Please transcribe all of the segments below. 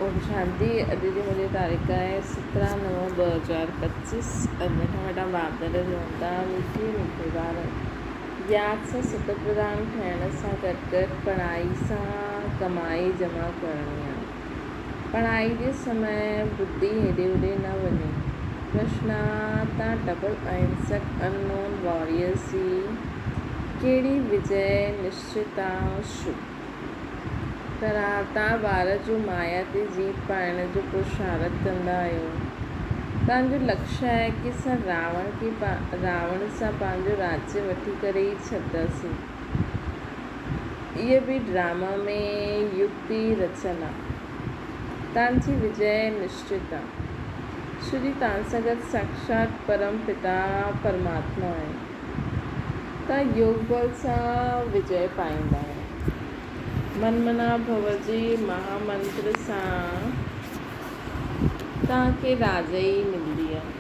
ओम शांति। अॼु जी मुंहिंजी तारीख़ आहे 17/9/2025। मिठा मिठा बाप दादा चवंदा मीठे मीठे ॿार यादि सां सुत प्रधान थियण सां गॾु गॾु पढ़ाई सां कमाई जमा करणी आहे। पढ़ाई जे समय बुद्धि हेॾे होॾे न वञे। कृष्णा तव्हां डबल अहिंसक अननोन वॉरियर्स जी कहिड़ी विजय निश्चित आहे शुभ तव्हां ॿार जो माया ते जीत पाइण जो पुरुषार्थ कंदा आहियो। तव्हांजो लक्ष्य आहे कि असां रावण सां पंहिंजो राज्य वठी करे ई छॾंदासीं। इहे बि ड्रामा में युक्ति रचल आहे। तव्हांजी विजय निश्चित आहे। श्री तव्हां सां गॾु साक्षात परम पिता परमात्मा आहे। तव्हां योग बल सां विजय पाईंदा आहियो। मनमना भव जे महामंत्र सां तव्हांखे राज्य ई मिलंदी आहे।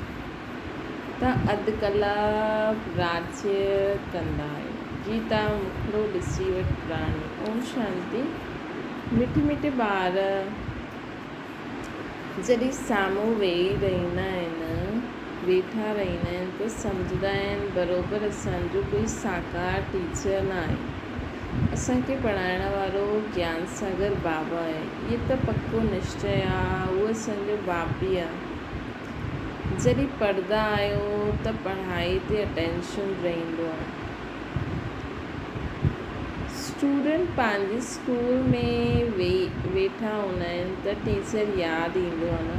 तव्हां अधु कलाक राज्य कंदा आहियो जी तव्हां मुखड़ो ॾिसी वटि प्राणी। ओम शांति। मिठे मिठे ॿार जॾहिं साम्हूं वेठा रहंदा आहिनि त सम्झंदा आहिनि बराबरि असांजो कोई साकार टीचर न आहे। असांखे पढ़ाइण वारो ज्ञान सागर बाबा आहे। इहो त पको निश्चय आहे उहो असांजो बाप बि आहे। जॾहिं पढ़ंदा आहियो त पढ़ाई ते अटेंशन रहंदो आहे। स्टूडेंट पंहिंजे स्कूल में वेठा हूंदा आहिनि त टीचर यादि ईंदो आहे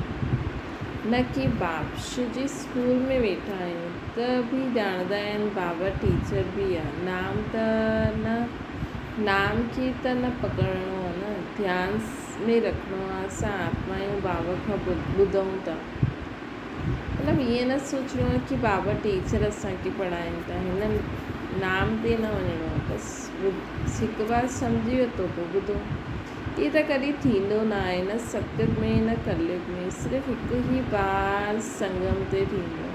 न कि बाप जी स्कूल में वेठा आहियूं त बि ॼाणंदा आहिनि बाबा टीचर बि आहे। नाम खे त न पकड़णो आहे न, ध्यान में रखिणो आहे। असां आत्मा आहियूं बाबा खां ॿुधूं था। मतिलबु ईअं न सोचिणो आहे कि बाबा टीचर असांखे पढ़ाइनि था। हिन नाम ते न वञिणो आहे। बसि हिकु बार सम्झी वरितो पोइ ॿुधो। इहे त कॾहिं थींदो न आहे न सतयुग में न कलयुग में। सिर्फ़ु हिकु ई बार संगम ते थींदो।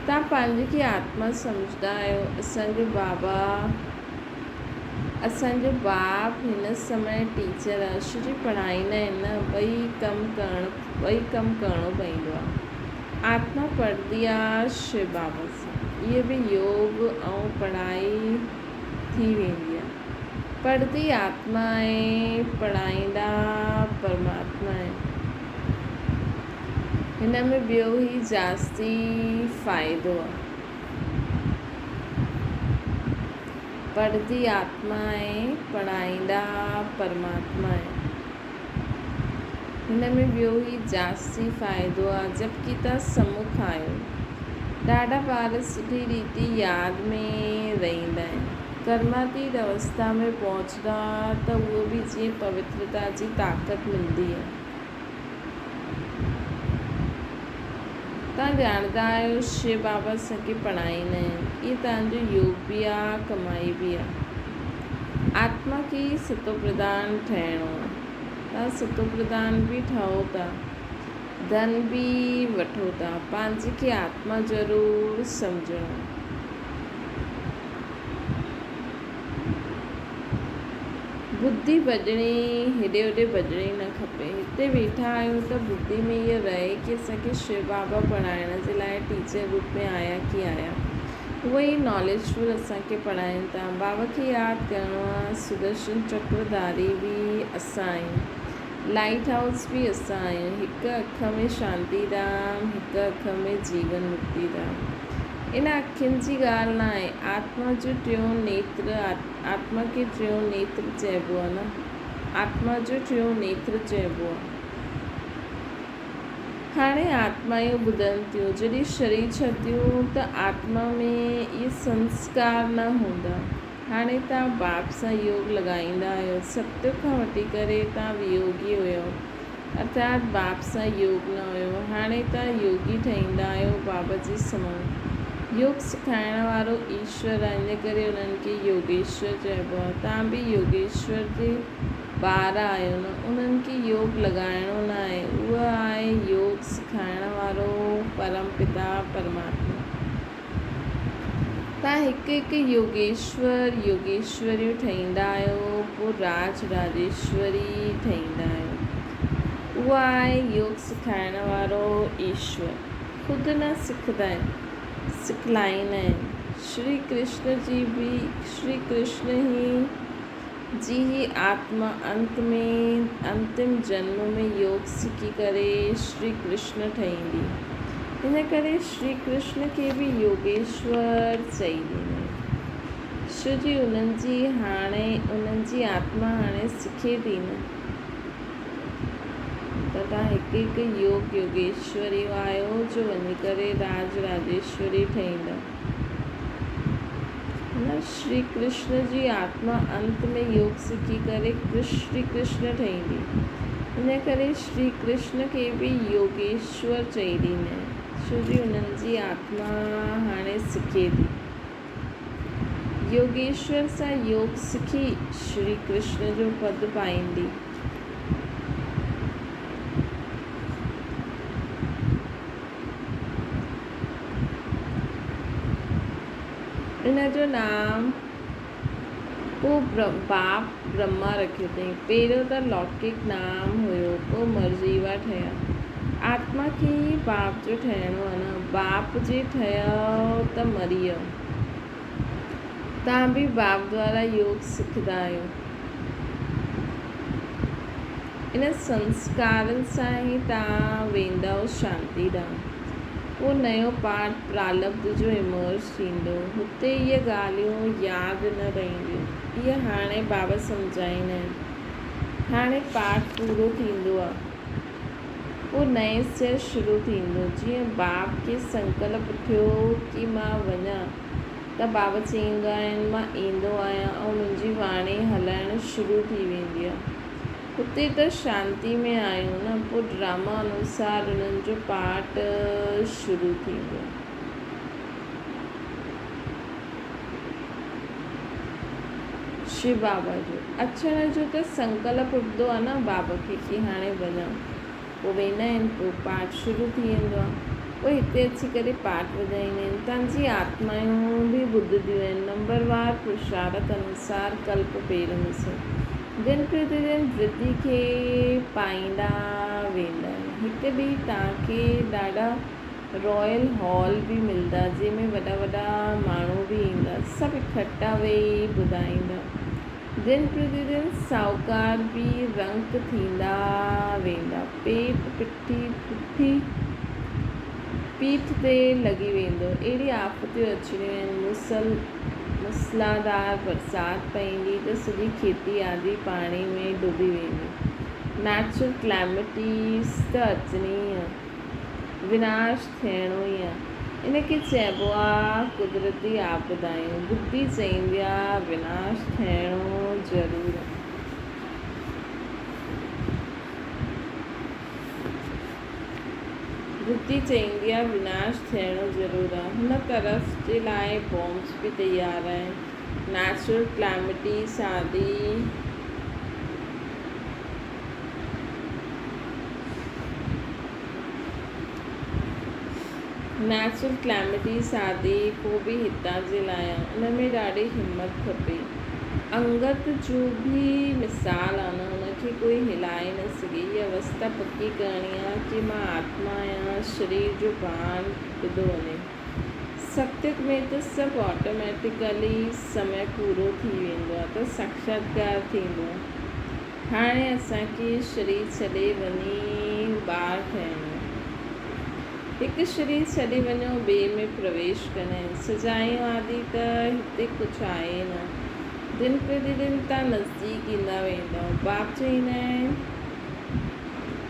तव्हां पंहिंजे खे आत्मा सम्झंदा आहियो। असांजो बाप हिन समय टीचर आहे। श्री पढ़ाईंदा आहिनि न ॿई कमु करिणो पवंदो आहे। आत्मा पढ़ंदी आहे शिव बाबा सां। इहे बि योग ऐं पढ़ाई थी वेंदी आहे। पढ़ंदी आत्मा आहे, पढ़ाईंदा परमात्मा आहे। हिन में ॿियो ई जास्ती फ़ाइदो आहे। पढ़ंदी आत्मा आहे, पढ़ाईंदा परमात्मा आहे। हिन में ॿियो ई जास्ती फ़ाइदो आहे। जबकि तव्हां सम्मुख आहियो। ॾाढा ॿार सुठी रीति यादि में रहंदा आहिनि। कर्मातीत अवस्था में पहुचंदा त उहो बि जीअं पवित्रता जी ताक़त मिलंदी आहे। तव्हां ॼाणंदा आहियो शिव बाबा असांखे पढ़ाईंदा आहिनि। इहे तव्हांजो योग बि आहे, कमाई बि आहे। आत्मा खे सतो प्रधान ठहिणो आहे। तव्हां सतो प्रधान बि ठहो था, धन बि वठो था। पंहिंजे खे आत्मा ज़रूरु सम्झणो। बुद्धि भॼणी हेॾे होॾे भॼणी न खपे। हिते वेठा आहियूं त बुद्धि में इहो रहे कि असांखे शिव बाबा पढ़ाइण जे लाइ टीचर रूप में आया कि आया। उहे ई नॉलेजफुल असांखे पढ़ाइनि था। बाबा खे यादि करिणो आहे। सुदर्शन चक्रधारी बि असां आहियूं। लाइट हाउस बि असां आहियूं। हिकु अख में शांतीधाम, हिकु अख में जीवन मुक्तिधाम। इन अखियुनि जी ॻाल्हि न आहे। आत्मा जो टियों नेत्र, आत्मा खे टियों नेत्र चइबो आहे न। आत्मा जो टियों नेत्र चइबो आहे। हाणे आत्मायूं ॿुधनि थियूं। जॾहिं शरीर छॾंदियूं त आत्मा में इहे संस्कार न हूंदा। हाणे तव्हां बाप सां योग लॻाईंदा आहियो। सतयुग खां वठी करे तव्हां वियोगी हुयो, अर्थात बाप सां योग न हुयो। हाणे तव्हां योगी ठहींदा आहियो बाबा जी समान। योग सिखाइण वारो ईश्वर आहे। इन करे उन्हनि खे योगेश्वर चइबो आहे। तव्हां बि योगेश्वर जे ॿार आहियो न। उन्हनि खे योग लॻाइणो न आहे। उहो आहे योग सिखाइण वारो परम पिता परमात्मा। तव्हां हिकु हिकु योगेश्वरियूं ठाहींदा आहियो, पोइ राजेश्वरी ठाहींदा आहियो। उहा आहे योग सिखाइण वारो ईश्वर। ख़ुदि न सिखंदा आहिनि, सिखलाईंदा आहिनि। श्री कृष्ण ही आत्मा अंतिम जन्म में योग सिखी करे श्री कृष्ण ठहींदी। इन करे श्री कृष्ण खे बि योगेश्वर चईंदा आहिनि। छो जी उन्हनि जी आत्मा हाणे सिखे थी न, त तव्हां हिकु हिकु योगेश्वरी आहियो जो वञी करे राजेश्वरी ठहींदा न। श्री कृष्ण जी आत्मा अंत में योग सिखी करे श्री कृष्ण ठहींदी। इन करे श्री कृष्ण खे बि योगेश्वर चई ॾींदा आहिनि, छो जी उन्हनि जी आत्मा हाणे सिखे थी। योगेश्वर सां योग सिखी श्री कृष्ण जो पद पाईंदी। इन जो नाम पोइ बाप ब्रह्मा रखियो अथई। पहिरियों त लौकिक नाम हुयो, पोइ मर्जीवा ठहिया। आत्मा खे ई बाप जो ठहिणो आहे न, बाप जे ठहियो त मरी वियो। तव्हां बि बाप द्वारा योग सिखंदा आहियो। इन संस्कारनि सां ई तव्हां वेंदव शांति ॾांहुं। पोइ नयो पाठ प्रारब्ध जो इमर्ज थींदो। हुते इहे ॻाल्हियूं यादि न रहंदियूं। इहे हाणे बाबा सम्झाईंदा आहिनि। हाणे पाठ पूरो थींदो आहे, पोइ नए सिर शुरू थींदो। जीअं बाप खे संकल्प थियो कि मां वञा, त बाबा चईंदा आहिनि मां ईंदो आहियां ऐं मुंहिंजी वाणी हलाइण शुरू थी वेंदी आहे। हुते त शांति में आहियूं न, पोइ ड्रामा अनुसार उन्हनि जो पाठ शुरू थींदो। शिव बाबा जो अचण जो त संकल्प हूंदो आहे न बाबा खे कि हाणे वञा। पोइ वेंदा आहिनि, पोइ पाठ शुरू थी वेंदो आहे। पोइ हिते अची करे पाठ वॼाईंदा आहिनि। तव्हांजी आत्माऊं बि ॿुधंदियूं आहिनि। नंबरवार पुरुषार्थ अनुसार कल्प पेरनि से दिन प्रतिदिन वृद्धि खे पाईंदा वेंदा आहिनि। हिकु ॾींहुं तव्हांखे ॾाढा रॉयल हॉल बि मिलंदा, जंहिंमें वॾा वॾा माण्हू बि ईंदा, सभु इकट्ठा वेही ॿुधाईंदा। दिन प्रतिदिन साहूकार बि रंग थींदा वेंदा। पीठ ते लॻी वेंदो। अहिड़ी आफ़तूं अचणियूं आहिनि। मूसलाधार बरसाति पवंदी त सॼी खेती आदि पाणी में डुबी वेंदी। नेचुरल क्लैमिटीज़ त अचणी आहे, विनाश थियणो ई आहे। इनखे चइबो आहे कुदरती आपदायूं। बुद्धि चईंदी आहे विनाश थियणो ज़रूरु आहे। बुद्धि चईंदी आहे विनाश थियणो ज़रूरु आहे। हुन तरफ़ जे लाइ बॉम्ब्स बि तयारु आहिनि। नेचुरल क्लैमिटीज़ आदि पोइ बि हितां जे लाइ आहे। उन में ॾाढी हिमत खपे। अंगत जो बि मिसाल आहे न, हुनखे कोई हिलाए न सघे। इहा अवस्था पकी करणी आहे कि मां आत्मा आहियां, शरीर जो भान ॿुधो वञे। सत्युग में त सभु ऑटोमेटिकली समय पूरो थी वेंदो आहे, त साक्षात्कार थींदो आहे। हाणे असांखे शरीर छॾे वञी ॿार ठहिणो आहे। हिकु शरीर छॾे वञो, ॿिए में प्रवेश कंदा आहिनि। सजायूं आदि त हिते कुझु आहे न। दिन प्रतिदिन तव्हां नज़दीक ईंदा वेंदव। बाप चईंदा आहिनि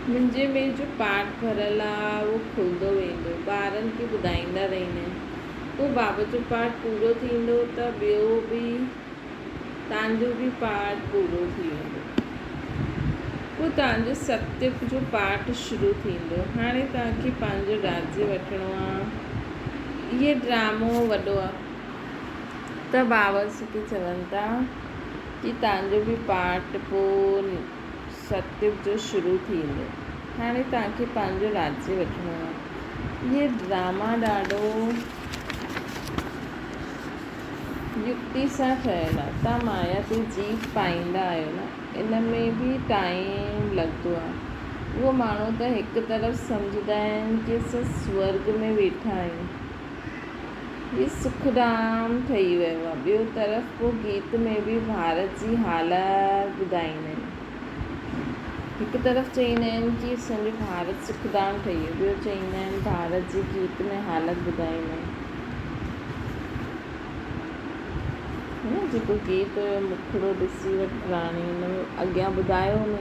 मुंहिंजे में जो पाठ भरियलु आहे उहो खुलंदो वेंदो। ॿारनि खे ॿुधाईंदा रहंदा आहिनि। पोइ बाबा जो पाठ पूरो थींदो त ॿियो बि तव्हांजो बि पाठ पूरो थी वेंदो। पोइ तव्हांजो सत्युग जो पाठ शुरू थींदो। हाणे तव्हांखे पंहिंजो राज्य वठिणो आहे। इहे ड्रामो वॾो आहे, त बाबा खे चवनि था कि तव्हांजो बि पाठ पोइ सत्युग जो शुरू थींदो। हाणे तव्हांखे पंहिंजो राज्य वठिणो आहे। इहे ड्रामा ॾाढो युक्ति सां ठहियलु आहे। तव्हां माया ते जीत पाईंदा आहियो न, इन में बि टाइम लॻंदो आहे। उहो माण्हू त हिकु तरफ़ सम्झंदा आहिनि कि असां स्वर्ग में वेठा आहियूं, हीउ सुखधाम ठही वियो आहे। ॿियो तरफ़ पोइ गीत में बि भारत जी हालत ॿुधाईंदा आहिनि। हिकु तरफ़ चईंदा आहिनि कि असांजो भारत सुखधाम ठही वियो, ॿियो चईंदा आहिनि भारत जी गीत में हालत ॿुधाईंदा आहिनि। जेको गीत हुयो मुखड़ो ॾिसी वठि राणी, हुन में अॻियां ॿुधायो हुन।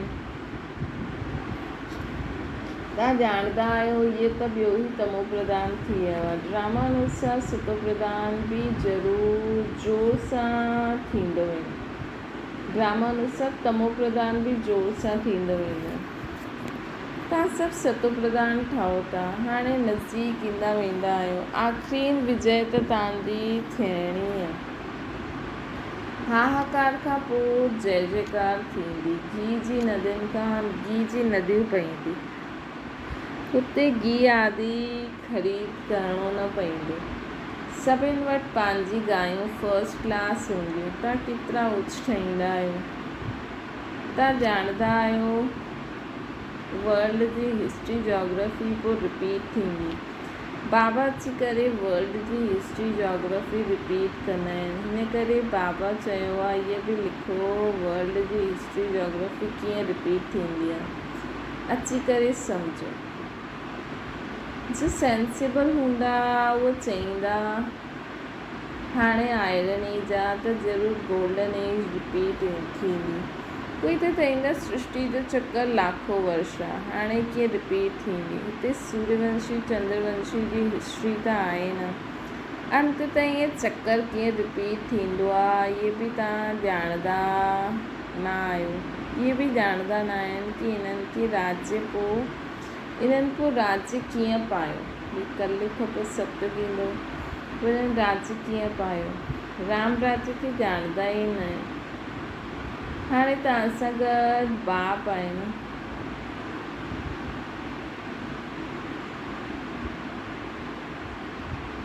तव्हां ॼाणंदा आहियो इहे त ॿियो ई तमो प्रधान थी वियो आहे। ड्रामा अनुसार सतो प्रधान बि ज़रूरु जोर सां थींदो वेंदो। ड्रामा अनुसार तमो प्रधान बि जोर सां थींदो वेंदो। तव्हां सभु सतो प्रधान ठहो था, हाणे नज़दीक ईंदा वेंदा आहियो। आख़िरी विजय त तव्हांजी थियणी आहे। हाहाकार खां पोइ जय जयकार थींदी। घी जी नदियुनि खां घी जी नदियूं पईंदी। हुते घी आदि ख़रीद करिणो न पईंदो। सभिनि वटि पंहिंजी गायूं फर्स्ट क्लास हूंदियूं। तव्हां केतिरा उच ठाहींदा आहियो। तव्हां ॼाणंदा आहियो वर्ल्ड जी हिस्ट्री जोग्राफी पोइ रिपीट थींदी। बाबा अची करे वर्ल्ड जी हिस्ट्री जोग्राफी रिपीट कंदा आहिनि। हिन करे बाबा चयो आहे इहे बि लिखो वर्ल्ड जी हिस्ट्री जोग्राफी कीअं रिपीट थींदी आहे, अची करे सम्झो। जो सेंसिबल हूंदा उहे चईंदा हाणे आयरन एज आहे त ज़रूरु गोल्डन एज रिपीट थींदी। कोई त चईंदा सृष्टि जो चक्कर लाखों वर्ष आहे, हाणे कीअं रिपीट थींदी। हिते सूर्यवंशी चंद्रवंशी जी हिस्ट्री त आहे न, अंत ताईं इहे चक्कर कीअं रिपीट थींदो आहे इहे बि तव्हां ॼाणंदा न आहियो। इहे बि ॼाणंदा न आहिनि कि इन्हनि पोइ राज्य कीअं पायो। हीउ कल खां पोइ सत्य थींदो, पर हिननि राज्य कीअं पायो। राम राज्य खे ॼाणंदा ई न आहिनि। हाणे तव्हां सां गॾु बाप आहे न,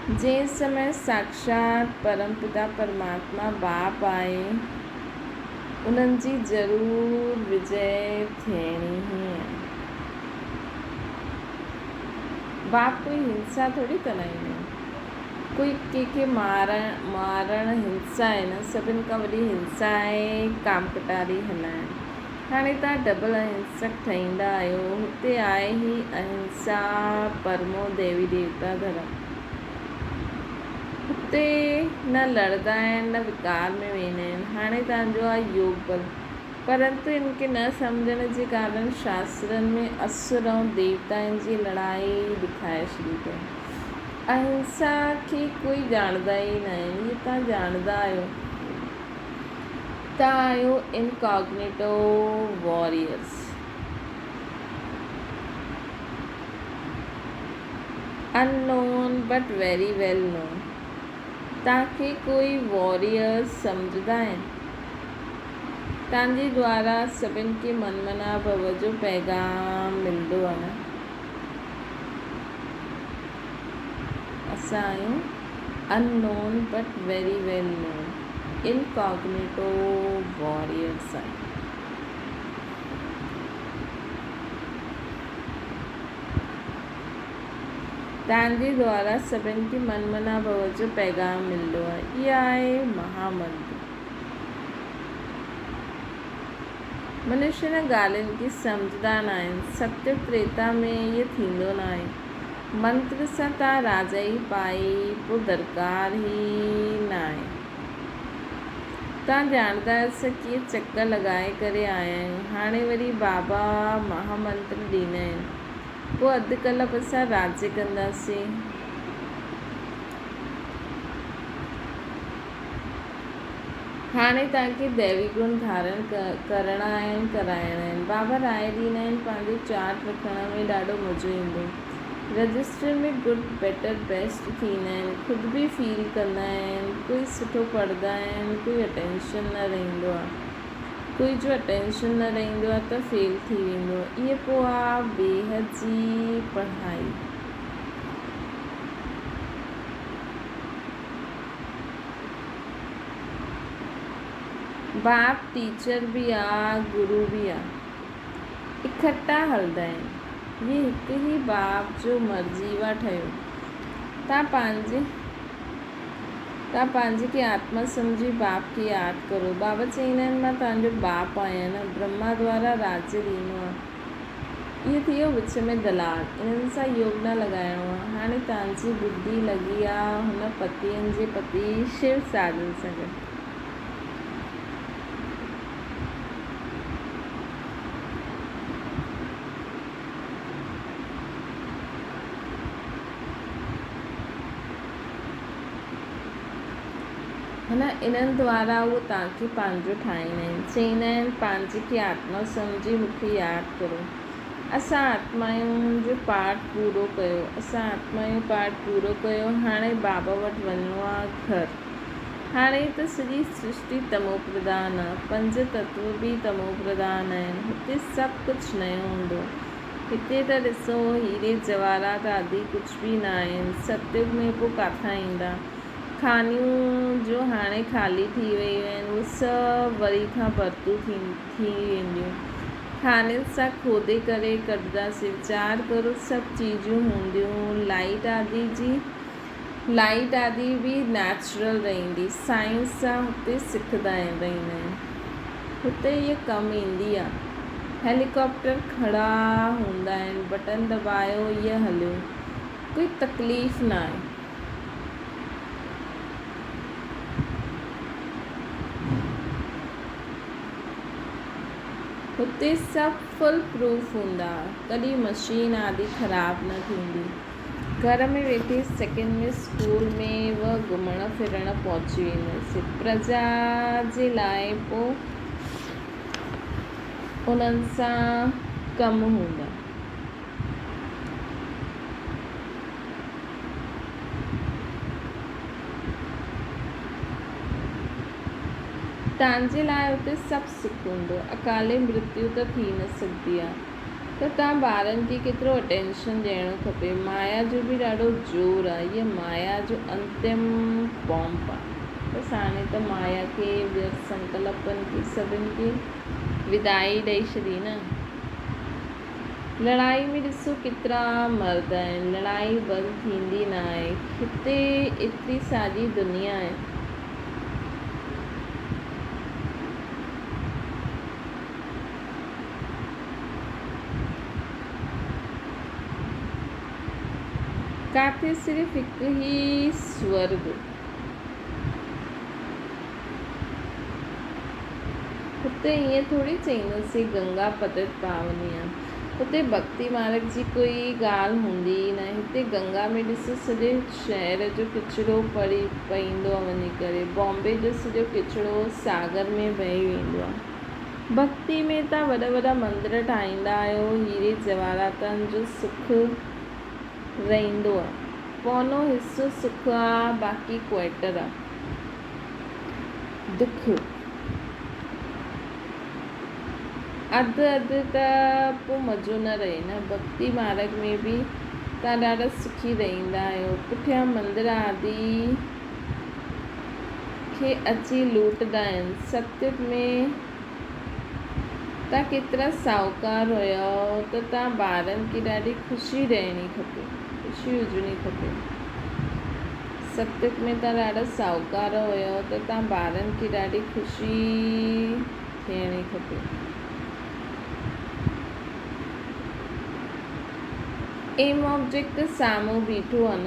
जंहिं समय साक्षात परमपिता परमात्मा बाप आहे, उन्हनि जी ज़रूरु विजय थियणी ई आहे। बाप कोई हिंसा थोड़ी कराईंदा आहिनि। कोई कंहिंखे मारण हिंसा आहे न, सभिनि खां वॾी हिंसा आहे काम कटारी हलाइणु। हाणे तव्हां डबल अहिंसक ठहींदा आहियो। हुते आहे ई अहिंसा परमो देवी देवता धर्म। हुते न लड़ंदा आहिनि न विकार में वेंदा आहिनि। हाणे तव्हांजो आहे योग बल, परंतु इनखे न सम्झण जे कारण शास्त्रनि में असुर ऐं देवताउनि जी लड़ाई ॾेखारे छॾी अथई। अहिंसा खे कोई ॼाणंदा ई न आहिनि। इहे तव्हां ॼाणंदा आहियो। तव्हां आहियो incognito warriors. Unknown but very well known. तव्हांखे कोई वॉरियर्स सम्झंदा आहिनि। तव्हांजे द्वारा सभिनि खे मनमना भव जो पैगाम मिलंदो आहे न। असां आहियूं unknown but very well non, incognito warriors आहियूं। तव्हांजे द्वारा सभिनि खे मनमना भव जो पैगाम मिलंदो आहे। इहा आहे महामंत्र। मनुष्य न ॻाल्हियुनि खे सम्झंदा न आहिनि। सत्य त्रेता में इहो थींदो न आहे। मंत्र सां तव्हां राजाई पाई पोइ दरकार ई न आहे। तव्हां ॼाणंदा आहियो असां कीअं चकर लॻाए करे आया आहियूं। हाणे वरी बाबा महामंत्र ॾींदा आहिनि, पोइ अधु कलाक असां राज्य कंदासीं। हाणे तव्हांखे दैवी गुण धारण करणा आहिनि, कराइणा आहिनि। बाबा राय ॾींदा आहिनि पंहिंजो चार्ट रखण में ॾाढो मज़ो ईंदो। रजिस्टर में गुड बेटर बेस्ट थींदा आहिनि। ख़ुदि बि फील कंदा आहिनि। कोई सुठो पढ़ंदा आहिनि, कोई अटेंशन न रहंदो आहे। कोई जो अटेंशन न रहंदो आहे त फेल थी वेंदो आहे। इहे पोइ आहे बेहद जी पढ़ाई। बाप टीचर भी आ, गुरु भी आ, इकट्ठा हलंदा आहिनि। ये हिकु ई बाप जो मर्ज़ीवा ठहियो। तव्हां पंहिंजे खे आत्मा सम्झी बाप खे यादि करो। बाबा चवंदा आहिनि मां तव्हांजो बाप आहियां न, ब्रह्मा द्वारा राज्य ॾिनो आहे। इहो थी वियो विच में दलाल, इन्हनि सां योग न लॻाइणो आहे। हाणे तव्हांजी बुद्धि लॻी आहे हुन पतियुनि जे पति शिव साधन सां गॾु। है न, इन्हनि द्वारा उहो तव्हांखे पंहिंजो ठाहींदा आहिनि। चवंदा आहिनि पंहिंजे खे आत्मा सम्झी मूंखे यादि करो। असां आत्माउनि जो पाठ पूरो कयो। हाणे बाबा वटि वञिणो आहे घर। हाणे त सॼी सृष्टि तमो प्रधान आहे, 5 तत्व बि तमो प्रधान आहिनि। हिते सभु कुझु नयो हूंदो। हिते त ॾिसो हीरे जवाहरात आदि कुझु बि न आहिनि। सतयुग में पोइ किथां ईंदा। खानियूं जो हाणे ख़ाली थी वियूं आहिनि, उहे सभु वरी खां भरतू थी वेंदियूं। खानियुनि सां खोदे करे कढंदासीं। वीचार करो सभु चीजूं हूंदियूं। लाइट आदि बि नेचुरल रहंदी। साइंस सां हुते सिखंदा रहंदा आहिनि। हुते इहा कमु ईंदी आहे। हेलीकॉप्टर खड़ा हूंदा आहिनि, बटन दबायो इहा हलियो, कोई तकलीफ़ न आहे। हुते सभु फुल प्रूफ हूंदा, कॾहिं मशीन आदि ख़राबु न थींदी। घर में वेठे सेकेंड में स्कूल में व घुमण फिरण पहुची वेंदासीं। प्रजा जे लाइ पोइ उन्हनि सां कमु हूंदा। तव्हांजे लाइ हुते सभु सुख हूंदो। अकाले मृत्यु त थी न सघंदी आहे, त तव्हां ॿारनि खे केतिरो अटेंशन ॾियणो खपे। माया जो बि ॾाढो ज़ोर आहे। इहा माया जो अंतिम बॉम्ब आहे। बसि हाणे त माया खे व्यर्थ संकल्पनि खे सभिनि खे विदाई ॾेई छॾी न। लड़ाई में ॾिसो केतिरा मर्द आहिनि, लड़ाई बंदि थींदी न आहे। हिते एतिरी साॼी दुनिया आहे। काथे सिर्फ़ु हिकु ई स्वर्ग। हुते ईअं थोरी चईंदासीं गंगा पतित पावनी आहे। हुते भक्ति मार्ग जी कोई ॻाल्हि हूंदी ई न। हिते गंगा में ॾिसो सॼे शहर जो किचिरो पईंदो आहे वञी करे। बॉम्बे जो सॼो किचिरो सागर में वही वेंदो आहे। भक्ति में तव्हां वॾा वॾा मंदर ठाहींदा आहियो, हीरे जवाहरातनि जो सुख रहंदो आहे। पौनो हिसो सुख आहे, बाक़ी क्वार्टर आहे दुख। अधु त पोइ मज़ो न रहे न। भक्ति मार्ग में बि तव्हां ॾाढा सुखी रहंदा आहियो। पुठियां मंदर आदि खे अची लूटंदा आहिनि। सतयुग में तव्हां केतिरा साहूकार हुयो, त तव्हां ॿारनि खे ॾाढी ख़ुशी ॾियणी खपे, ख़ुशी हुजणी खपे। सतयुग में तव्हां ॾाढा साहूकार हुयो, त तव्हां ॿारनि खे ॾाढी ख़ुशी थियणी खपे। एम ऑब्जेक्ट त साम्हूं बीठो आहे न।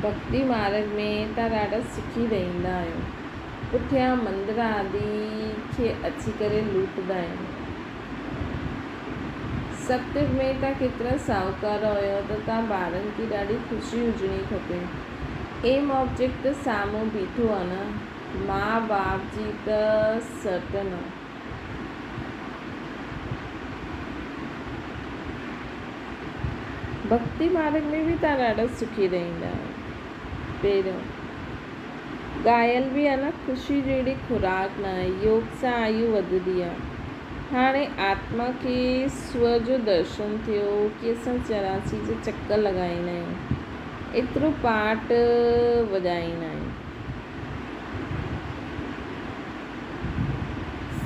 भक्ति मार्ग में तव्हां ॾाढा सुखी रहंदा आहियो। पुठियां मंदर आदि खे अची करे लूटंदा आहिनि। सतयुग में तव्हां केतिरा साहूकार हुयो, त तव्हां ॿारनि खे ॾाढी ख़ुशी हुजणी खपे। एम ऑब्जेक्ट त साम्हूं बीठो आहे न। माउ बाप जी त सर्टन आहे। भक्ति मार्ग में बि तव्हां ॾाढा सुखी रहंदा आहियो। पहिरियों ॻायल बि आहे न, ख़ुशी जहिड़ी खुराक न आहे। योग सां आयु वधंदी आहे। हाणे आत्मा खे स्व जो दर्शन थियो कि असां 84 जा चकर लॻाईंदा आहियूं, एतिरो पार्ट वॼाईंदा आहियूं।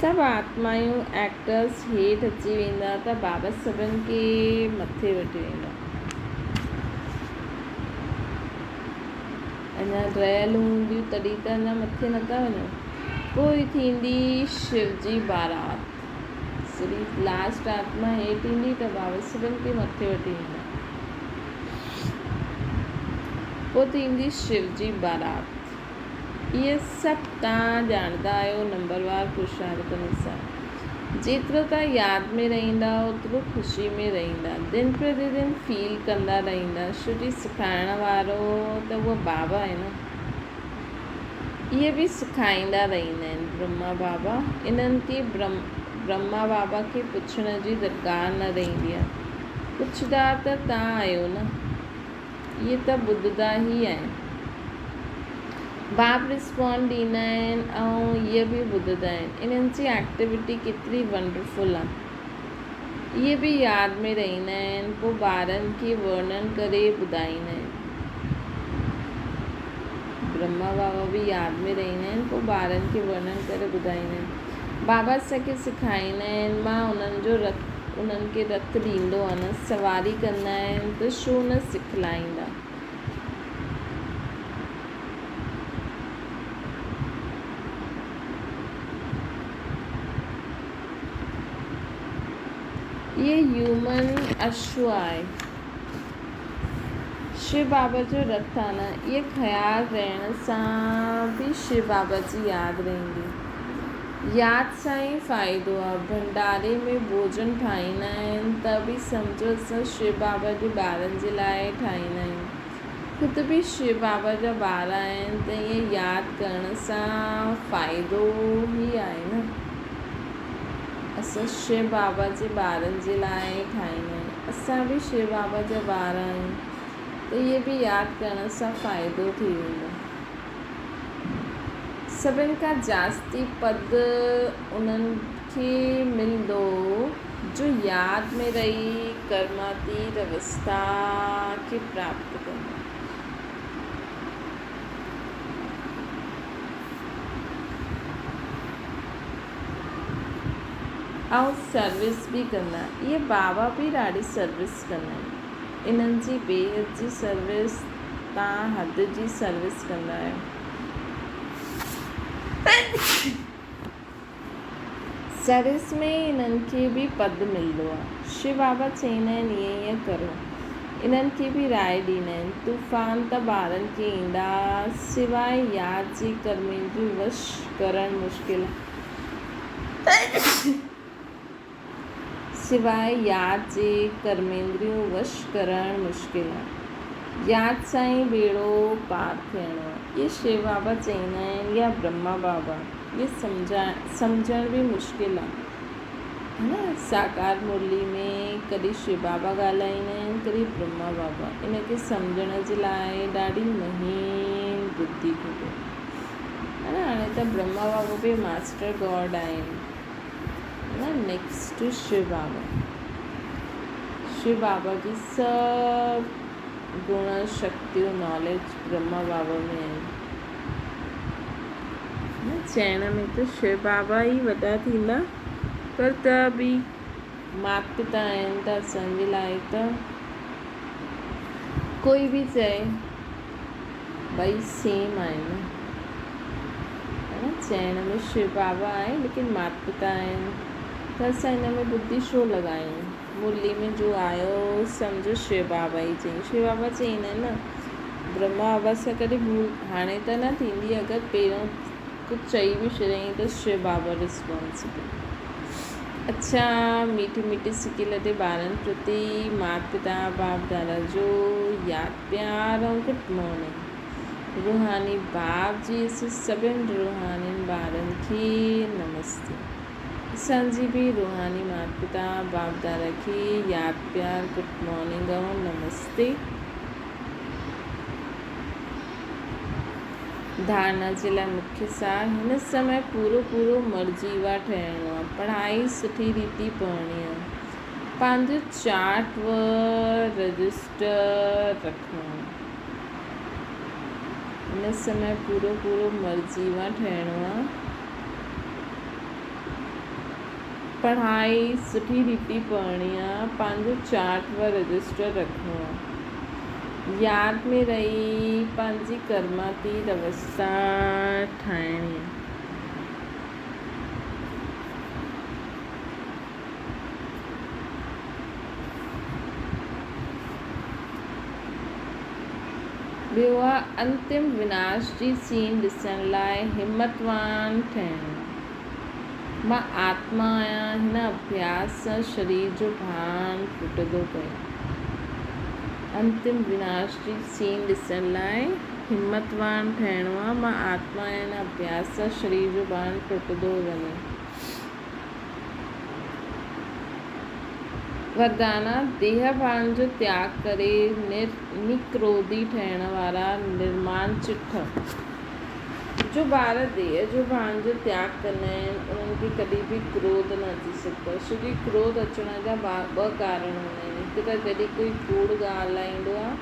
सभु आत्मायूं एक्टर्स हेठि अची वेंदा त बाबा सभिनि खे मथे वठी वेंदा। अञा रहियल हूंदियूं तॾहिं त अञा मथे नथा वञो। पोइ थींदी शिव जी बारात, सिर्फ़ु लास्ट आत्मा हेठि ईंदी त बाबा सभिनि खे मथे वठी वेंदा। पोइ थींदी शिव जी बारात। इहे सभु तव्हां ॼाणंदा आहियो नंबरवार पुरुषार्थ अनुसार। जेतिरो तव्हां यादि में रहंदा ओतिरो ख़ुशी में रहंदा, दिन प्रतिदिन फील कंदा रहंदा। श्री सिखाइण वारो त उहो बाबा आहे न, इहे बि सिखाईंदा रहंदा आहिनि ब्रह्मा बाबा। इन्हनि खे ब्रह्मा बाबा खे पुछण जी दरकार न रहंदी आहे। पुछंदा त तव्हां आहियो न, इहे त ॿुधंदा ई आहिनि। बाप रिस्पॉन्ड ॾींदा आहिनि ऐं इहे बि ॿुधंदा आहिनि। इन्हनि जी एक्टिविटी केतिरी वंडरफुल आहे। इहे बि यादि में रहंदा आहिनि, पोइ ॿारनि खे वर्णन करे ॿुधाईंदा आहिनि। ब्रह्मा बाबा बि यादि में रहंदा आहिनि, पोइ ॿारनि खे वर्णन करे ॿुधाईंदा आहिनि। बाबा असांखे सेखारींदा आहिनि, मां उन्हनि खे रथ ॾींदो आहे न, सवारी कंदा आहिनि त छो न सिखलाईंदा। ये ह्यूमन अश्व आहे, शिव बाबा जो रथ आहे न। इहे ख़्यालु रहण सां बि शिव बाबा जी यादि रहंदी। यादि सां ई फ़ाइदो आहे। भंडारे में भोजन ठाहींदा आहिनि त बि सम्झो असां शिव बाबा जे ॿारनि जे लाइ ठाहींदा आहियूं। ख़ुदि बि शिव बाबा जा ॿार आहिनि त ईअं यादि करण सां फ़ाइदो ई आहे न। असां शिव बाबा जे ॿारनि जे लाइ ठाहींदा आहियूं। असां बि शिव बाबा जा ॿार आहियूं त इहे बि यादि करण सां फ़ाइदो थी वेंदो। सभिनि खां जास्ती पद उन्हनि खे मिलंदो जो यादि में रही कर्मातीत अवस्था खे प्राप्त कंदा। ऐं सर्विस बि कंदा। इहे बाबा बि ॾाढी सर्विस कंदा आहिनि। इन्हनि जी बेहद जी सर्विस, तव्हां हद जी सर्विस कंदा आहियो। सर्विस में इन्हनि खे बि पद मिलंदो आहे। शिव बाबा चवंदा आहिनि ईअं करो। इन्हनि खे बि राय ॾींदा आहिनि। तूफ़ान त ॿारनि खे ईंदा, सवाइ यादि जी कर्मेंद्रियूं वश करणु मुश्किल आहे। सिवाइ यादि जे कर्मेंद्रियूं वश करणु मुश्किल आहे। यादि सां ई बेड़ो पार थियणो आहे। इहे शिव बाबा चवंदा आहिनि या ब्रह्मा बाबा। इहे सम्झण बि मुश्किल आहे, है न। साकार मुरली में कॾहिं शिव बाबा ॻाल्हाईंदा आहिनि, कॾहिं ब्रह्मा बाबा। इनखे सम्झण जे लाइ ॾाढी महीन बुद्धि खपे, है न। हाणे त ब्रह्मा बाबा बि मास्टर गॉड आहिनि न, नेक्स्ट टू शिव बाबा। शिव बाबा जी सभु गुण शक्तियूं नॉलेज ब्रह्मा बाबा में आहिनि। चइण में त शिव बाबा ई वॾा थींदा, पर त बि माता पिता आहिनि त असांजे लाइ त कोई बि चए भई सेम आहिनि, है न। चइण में शिव बाबा आहे लेकिन माता पिता आहिनि त असां हिन में बुद्धि छो लॻायूं। मुरली में जो आयो सम्झो शिव बाबा ई चई। शिव बाबा चईंदा आहिनि न, ब्रह्मा बाबा सां कॾहिं भूल हाणे त न थींदी। अगरि पहिरियों कुझु चई बि छॾियईं त शिव बाबा रिस्पॉन्सिबल। अच्छा, मीठी मीठी सिकी लॾे ॿारनि प्रति माता पिता बाप दादा जो यादि प्यार ऐं गुड मॉर्निंग। रूहानी बाप जी सभिनि रूहानी ॿारनि खे नमस्ते। असांजी बि रूहानी माता पिता बाप दादा खे यादि प्यार गुड मॉर्निंग ऐं नमस्ते। धारणा जे लाइ मुख्य सार हिन समय पूरो मर्जीवा ठहिणो आहे, पढ़ाई सुठी रीति पढ़णी आहे, पंहिंजो चार्ट व रजिस्टर रखणो आहे। हिन समय पूरो मर्जीवा ठहिणो आहे, पढ़ाई सुठी रीति पढ़णी आहे, पंहिंजो चार्ट व रजिस्टर रखणो आहे, यादि में रही पंहिंजी कर्मातीत अवस्था ठाहिणी आहे। ॿियो आहे अंतिम विनाश जी सीन ॾिसण लाइ हिमतवान ठहिणो। मां आत्मा आहियां, हिन अभ्यास सां शरीर जो भान टुटंदो पियो। अंतिम विनाश जी सीन ॾिसण लाइ हिमतवान ठहिणो आहे, मां आत्मा आहियां, हिन अभ्यास सां शरीर जो भान टुटंदो वञे। वरदाना देह भान जो त्याग करे निक्रोधी ठहिण वारा निर्माण चिठ। जो ॿार देह जो भान जो त्याग कंदा आहिनि उन्हनि खे कॾहिं बि क्रोध न अची सघंदो आहे, छोकी क्रोध अचण जा ॿ कारण हूंदा आहिनि। हिकु त जॾहिं कोई कूड़ ॻाल्हाईंदो आहे,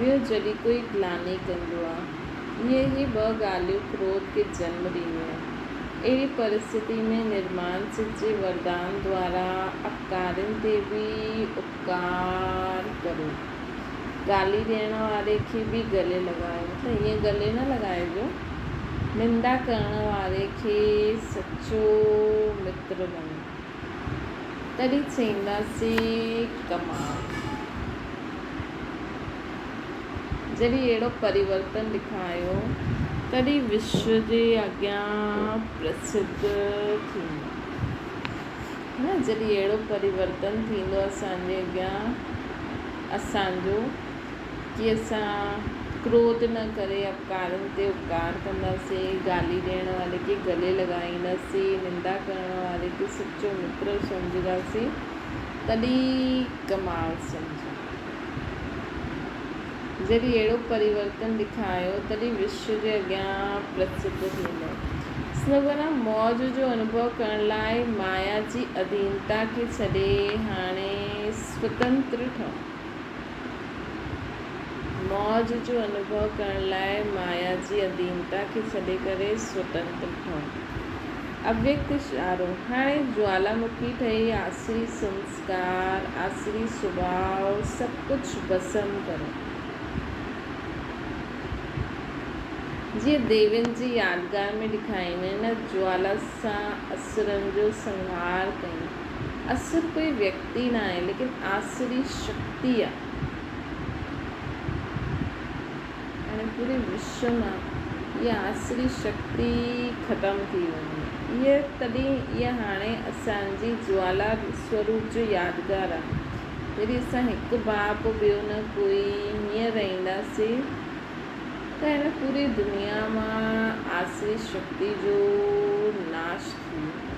ॿियो जॾहिं कोई ग्लानी कंदो आहे। इहे ई ॿ ॻाल्हियूं क्रोध खे जन्म ॾींदियूं आहिनि। अहिड़ी परिस्थिति में निर्माण चित जे वरदान द्वारा अपकारनि ते बि उपकार करो। गाली ॾियण वारे खे बि गले लॻायो, त ईअं गले न लॻाइजो। निंदा करण वारे खे सचो मित्र बणो, तॾहिं चईंदासीं कमाल। जॾहिं अहिड़ो परिवर्तन ॾेखारियो तॾहिं विश्व जे अॻियां प्रसिद्ध थींदो। न जॾहिं अहिड़ो परिवर्तन थींदो असांजे अॻियां असांजो कि असां क्रोध न करे अपकारनि ते उपकार कंदासीं, गाली ॾियण वारे खे गले लॻाईंदासीं, निंदा करण वारे खे सचो मित्र सम्झंदासीं, तॾहिं कमाल सम्झो। जॾहिं अहिड़ो परिवर्तन ॾेखारियो तॾहिं विश्व जे अॻियां प्रसिद्ध थींदो। स्लोगन आहे मौज जो अनुभव करण लाइ माया जी अधीनता खे छॾे हाणे स्वतंत्र ठहो। मौज जो अनुभव करण लाइ माया जी अधीनता खे छॾे करे स्वतंत्र ठहो। अव्यक्त इशारो हाणे ज्वालामुखी ठही आसरी संस्कार, आसरी स्वभाव सभु कुझु भस्म करो। जीअं देवियुनि जी यादगार में ॾेखारींदा आहिनि, ज्वाला सां असुरनि जो संहार कयूं। असुर कोई व्यक्ति न आहे, लेकिन आसरी शक्ति आहे। पूरे विश्व में इहा आसरी शक्ति ख़तमु थी वञे। इहा हाणे असांजी ज्वाला स्वरूप जो यादगार आहे। जॾहिं असां हिकु बाप ॿियो न कोई हीअं रहंदासीं त हिन पूरी दुनिया मां आसरी शक्ति जो नाश थी वेंदो।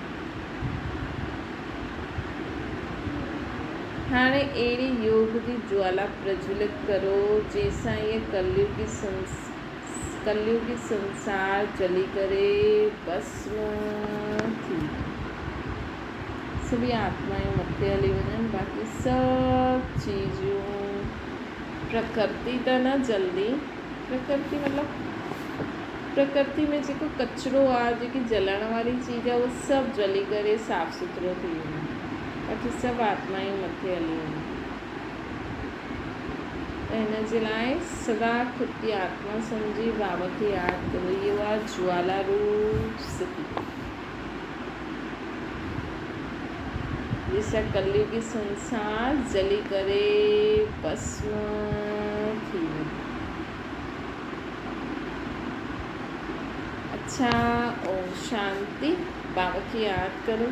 हाणे अहिड़ी योग जी ज्वाला प्रज्वलित करो जंहिंसां इहे कलयुगी संसार जली करे भस्म थी सभी आत्माएं मथे हली वञनि। बाक़ी सभु चीज़ूं प्रकृति त न जल्दी, प्रकृति मतिलबु प्रकृति में जेको कचिरो आहे, जेकी जलण वारी चीज़ आहे, उहो सभु जली करे साफ़ु सुथिरो थी वेंदो। बाक़ी सभु आत्माएं मथे हली वञनि। त हिन जे लाइ सदा ख़ुदि की आत्मा सम्झी बाबा खे यादि करो। इहो आहे ज्वाला रूप स्थिति, जंहिंसां कलयुगी संसार जली करे भस्म थी वेंदो। अच्छा, ओम शांति। बाबा खे यादि करो।